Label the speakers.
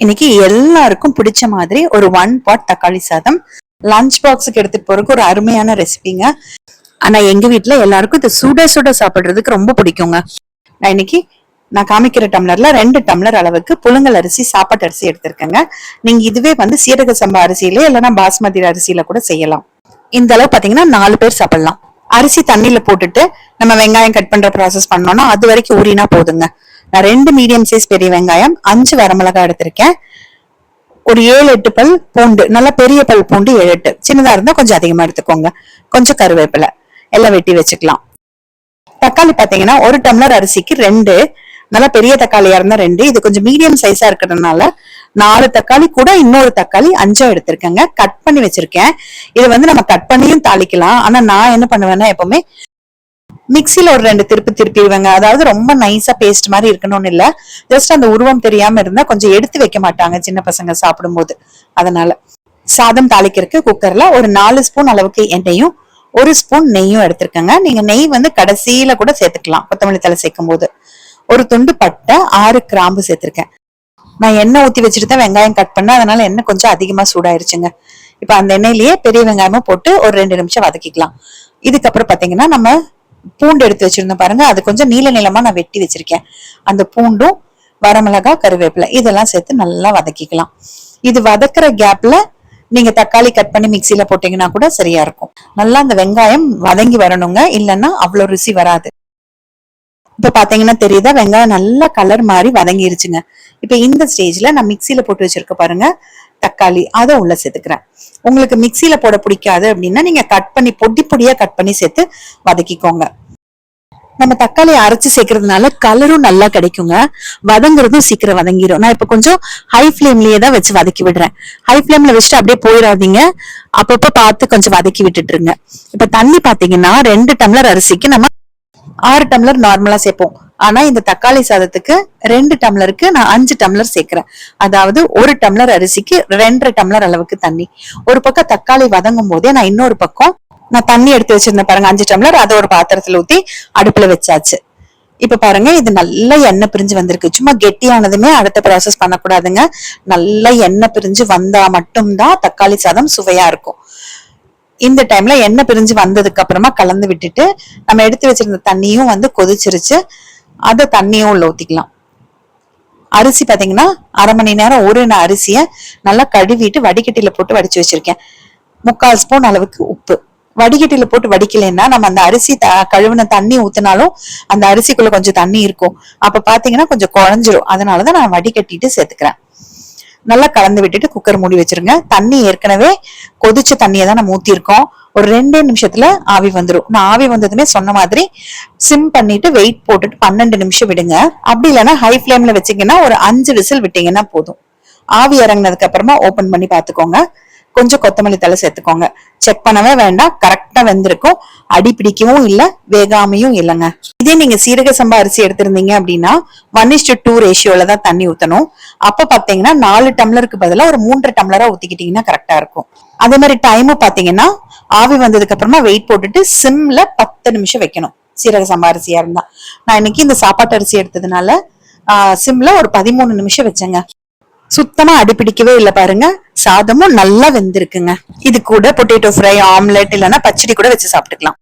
Speaker 1: இன்னைக்கு எல்லாருக்கும் பிடிச்ச மாதிரி ஒரு 1 பாட் தக்காளி சாதம் லஞ்ச் பாக்ஸுக்கு எடுத்துட்டு போறதுக்கு ஒரு அருமையான ரெசிபிங்க. ஆனா எங்க வீட்டுல எல்லாருக்கும் இது சுட சுட சாப்பிடுறதுக்கு ரொம்ப பிடிக்குங்க. நான் காமிக்கிற டம்ளர்ல 2 டம்ளர் அளவுக்கு புழுங்கல் அரிசி சாப்பாட்டு அரிசி எடுத்திருக்கேங்க. நீங்க இதுவே சீரக சம்பா அரிசியில இல்லைன்னா பாஸ்மதி அரிசியில கூட செய்யலாம். இந்த அளவு பாத்தீங்கன்னா 4 பேர் சாப்பிடலாம். அரிசி தண்ணியில போட்டுட்டு நம்ம வெங்காயம் கட் பண்ற ப்ராசஸ் பண்ணோம்னா அது வரைக்கும் ஊறினா போதுங்க. நான் 2 மீடியம் சைஸ் பெரிய வெங்காயம், 5 வரமிளகாய் எடுத்திருக்கேன். ஒரு 7-8 பல் பூண்டு, நல்லா பெரிய பல் பூண்டு 7-8, சின்னதா இருந்தா கொஞ்சம் அதிகமா எடுத்துக்கோங்க. கொஞ்சம் கருவேப்பிலை எல்லாம் வெட்டி வச்சுக்கலாம். தக்காளி பாத்தீங்கன்னா 1 டம்ளர் அரிசிக்கு 2, நல்லா பெரிய தக்காளியா இருந்தா 2, இது கொஞ்சம் மீடியம் சைஸா இருக்கிறதுனால 4 தக்காளி கூட இன்னொரு தக்காளி 5 எடுத்திருக்கேங்க. கட் பண்ணி வச்சிருக்கேன். இது நம்ம கட் பண்ணியும் தாளிக்கலாம். ஆனா நான் என்ன பண்ணுவேன்னா எப்பவுமே மிக்சில ஒரு 2 திருப்பிடுவேங்க. அதாவது ரொம்ப நைஸா பேஸ்ட் மாதிரி இருக்கணும்னு இல்ல, ஜஸ்ட் அந்த உருவம் தெரியாம இருந்தா கொஞ்சம் எடுத்து வைக்க மாட்டாங்க சின்ன பசங்க சாப்பிடும் போது. அதனால சாதம் தாளிக்கிறதுக்கு குக்கர்ல ஒரு 4 ஸ்பூன் அளவுக்கு எண்ணெயும் 1 ஸ்பூன் நெய்யும் எடுத்திருக்கேங்க. நீங்க நெய் கடைசியில கூட சேர்த்துக்கலாம். கொத்தமல்லி தலை சேர்க்கும் போது ஒரு துண்டு பட்டை, 6 கிராம்பு சேர்த்திருக்கேன். நான் எண்ணெய் ஊத்தி வச்சுட்டு தான் வெங்காயம் கட் பண்ணேன், அதனால எண்ணெய் கொஞ்சம் அதிகமா சூடாயிருச்சுங்க. இப்ப அந்த எண்ணெயிலேயே பெரிய வெங்காயமும் போட்டு ஒரு 2 நிமிஷம் வதக்கிக்கலாம். இதுக்கப்புறம் பாத்தீங்கன்னா நம்ம பூண்டு எடுத்து வச்சிருந்தோம் பாருங்க, அது கொஞ்சம் நீள நீளமா நான் வெட்டி வச்சிருக்கேன். அந்த பூண்டும் வரமிளகாய் கருவேப்பிலை இதெல்லாம் சேர்த்து நல்லா வதக்கிக்கலாம். இது வதக்குற கேப்ல நீங்க தக்காளி கட் பண்ணி மிக்சியில போட்டீங்கன்னா கூட சரியா இருக்கும். நல்லா அந்த வெங்காயம் வதங்கி வரணுங்க, இல்லைன்னா அவ்வளவு ருசி வராது. இப்ப பாத்தீங்கன்னா தெரியுதா, வெங்காயம் நல்லா கலர் மாதிரி வதங்கிருச்சுங்க. இப்ப இந்த ஸ்டேஜ்ல நான் மிக்சியில போட்டு வச்சிருக்க பாருங்க தக்காளி, அதை உள்ள சேர்த்துக்கிறேன். உங்களுக்கு மிக்சியில போட பிடிக்காது அப்படின்னா நீங்க கட் பண்ணி பொடி பொடியா கட் பண்ணி சேர்த்து வதக்கிக்கோங்க. நம்ம தக்காளி அரைச்சு சேர்க்கறதுனால கலரும் நல்லா கிடைக்குங்க, வதங்குறதும் சீக்கிரம் வதங்கிடும். நான் இப்ப கொஞ்சம் ஹை ஃபிளேம்லயே தான் வச்சு வதக்கி விடுறேன். ஹை ஃபிளேம்ல வச்சுட்டு அப்படியே போயிடாதீங்க, அப்பப்ப பார்த்து கொஞ்சம் வதக்கி விட்டுட்டுருங்க. இப்ப தண்ணி பாத்தீங்கன்னா 2 டம்ளர் அரிசிக்கு நம்ம 6 டம்ளர் நார்மலா சேர்ப்போம். ஆனா இந்த தக்காளி சாதத்துக்கு 2 டம்ளருக்கு நான் 5 டம்ளர் சேர்க்கிறேன். அதாவது 1 டம்ளர் அரிசிக்கு 2.5 டம்ளர் அளவுக்கு தண்ணி. ஒரு பக்கம் தக்காளி வதங்கும் போதே நான் இன்னொரு பக்கம் நான் தண்ணி எடுத்து வச்சிருந்தேன் பாருங்க 5 டம்ளர், அதை ஒரு பாத்திரத்துல ஊத்தி அடுப்புல வச்சாச்சு. இப்ப பாருங்க இது நல்லா எண்ணெய் பிரிஞ்சு வந்திருக்கு. சும்மா கெட்டியானதுமே அடுத்த ப்ராசஸ் பண்ணக்கூடாதுங்க. நல்லா எண்ணெய் பிரிஞ்சு வந்தா மட்டும்தான் தக்காளி சாதம் சுவையா இருக்கும். இந்த டைம்ல எண்ணெய் பிரிஞ்சு வந்ததுக்கு அப்புறமா கலந்து விட்டுட்டு நம்ம எடுத்து வச்சிருந்த தண்ணியும் கொதிச்சிருச்சு, அதை தண்ணியும் உள்ள ஊத்திக்கலாம். அரிசி பாத்தீங்கன்னா 1/2 மணி நேரம் ஊறின அரிசிய நல்லா கழுவிட்டு வடிகட்டில போட்டு வடிச்சு வச்சிருக்கேன். 3/4 ஸ்பூன் அளவுக்கு உப்பு. வடிகட்டில போட்டு வடிக்கலைன்னா நம்ம அந்த அரிசி கழுவின தண்ணி ஊத்தினாலும் அந்த அரிசிக்குள்ள கொஞ்சம் தண்ணி இருக்கும், அப்ப பாத்தீங்கன்னா கொஞ்சம் குழஞ்சிரும். அதனாலதான் நான் வடிகட்டிட்டு சேர்த்துக்கிறேன். நல்லா கலந்து விட்டுட்டு குக்கர் மூடி வச்சிருங்க. தண்ணி ஏற்கனவே கொதிச்ச தண்ணியை தான் நம்ம ஊத்திருக்கோம். ஒரு 2 நிமிஷத்துல ஆவி வந்துடும். நான் ஆவி வந்ததுமே சொன்ன மாதிரி சிம் பண்ணிட்டு வெயிட் போட்டுட்டு 12 நிமிஷம் விடுங்க. அப்படி இல்லைன்னா ஹை ஃபிளேம்ல வச்சீங்கன்னா ஒரு 5 விசில் விட்டீங்கன்னா போதும். ஆவி இறங்கினதுக்கு அப்புறமா ஓபன் பண்ணி பாத்துக்கோங்க. கொஞ்சம் கொத்தமல்லி தலை சேர்த்துக்கோங்க. செக் பண்ணவே வேண்டாம், கரெக்டா வெந்திருக்கும். அடி பிடிக்கவும் இல்ல, வேகாமையும் இல்லைங்க. இதே நீங்க சீரக சம்பா அரிசி எடுத்திருந்தீங்க அப்படின்னா 1:2 ரேஷியோல தான் தண்ணி ஊத்தணும். அப்ப பாத்தீங்கன்னா 4 டம்ளருக்கு பதிலா ஒரு 3 டம்ளரா ஊத்திக்கிட்டீங்கன்னா கரெக்டா இருக்கும். அதே மாதிரி டைமும் பாத்தீங்கன்னா ஆவி வந்ததுக்கு அப்புறமா வெயிட் போட்டுட்டு சிம்ல 10 நிமிஷம் வைக்கணும். சீரக சம்பா அரிசியா இருந்தா, நான் இன்னைக்கு இந்த சாப்பாட்டு அரிசி எடுத்ததுனால சிம்ல ஒரு 13 நிமிஷம் வச்சேங்க. சுத்தமா அடிப்பிடிக்கவே இல்லை பாருங்க. சாதமும் நல்லா வெந்திருக்குங்க. இது கூட பொட்டேட்டோ ஃப்ரை, ஆம்லெட் இல்லைன்னா பச்சடி கூட வச்சு சாப்பிட்டுக்கலாம்.